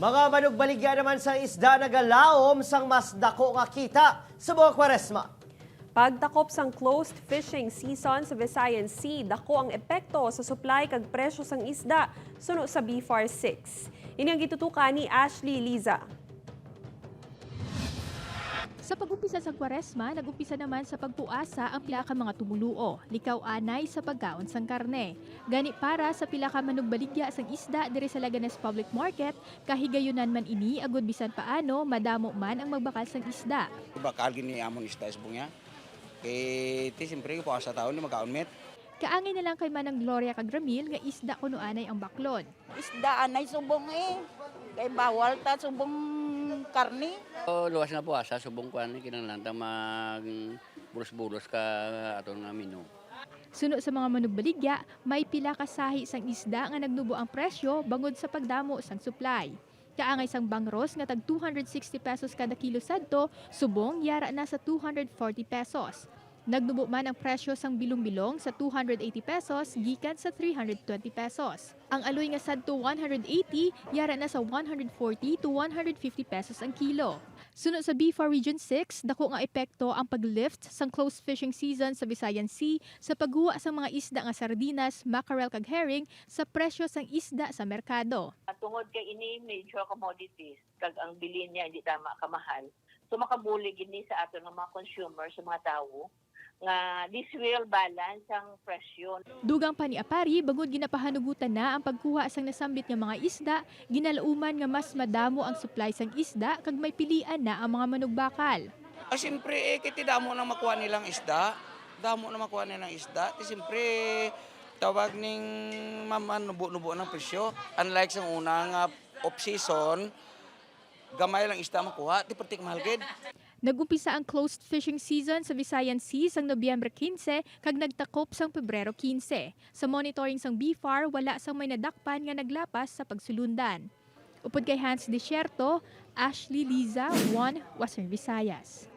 Mga manugbaligya naman sa isda nagalaom sang mas dako nga kita sa buong Kwaresma. Pagtakop sang closed fishing season sa Visayan Sea, dako ang epekto sa supply kag presyo sang isda suno sa BFAR 6. Ini ang gitutukan ni Ashley Liza. Sa pag-umpisa sa Kwaresma, nag-umpisa naman sa pagpuasa ang pila ka mga tumuluo, likaw anay sa pagkaon sang karne. Gani para sa pila ka manugbaligya sang isda diri sa Laganes Public Market, kahigayunan man ini agud bisan paano madamo man ang magbakal sang isda. Bakal gini amon isda isbungnya. Ti siyempre po sa taon ni magkaon met. Kaangin na lang kay Manang Gloria Kagramil nga isda kuno anay ang baklod. Isda anay subong kay bawal ta subong karni. Luwas na po sa subong kuan kinahanglan mag bulos-bulos ka aton nga menu. Suno sa mga manugbaligya, may pila ka sahi sang isda nga nagnubo ang presyo bangod sa pagdamo sang supply. Kaangay sang bangros nga tag 260 pesos kada kilo sadto, subong yara na sa 240 pesos. Nagnubo man ang presyo sang bilong-bilong sa 280 pesos gikan sa 320 pesos. Ang aloy nga sadto 180 yara na sa 140 to 150 pesos ang kilo. Sunod sa BFAR Region 6, dako nga epekto ang paglift sang closed fishing season sa Visayan Sea sa paghuwa sang mga isda nga sardinas, mackerel kag herring sa presyo sang isda sa merkado. Tungod kay ini major commodities kag ang bilin niya hindi tama kamahal. So makabulig ini sa ato ng mga consumer sa mga tawo nga this will balance ang presyo. Dugang pa ni Apari, bangod ginapahanugutan na ang pagkuha sang nasambit nga mga isda, ginalauman nga mas madamo ang supply sang isda kag may pilian na ang mga manugbakal. Siyempre kiti damo na makuha nilang isda. Damo na makuha nilang isda. Ti siyempre tawag ning nubo-nubo ng presyo. Unlike sa unang off-season, gamay lang isda makuha, ti pertik mahal gid. Nagumpisa ang closed fishing season sa Visayan Sea sang Nobyembre 15 kag nagtakop sang Pebrero 15. Sa monitoring sang BFAR, wala sang may nadakpan nga naglapas sa pagsulundan. Upod kay Hans Desierto, Ashley Liza, 1 Western Visayas.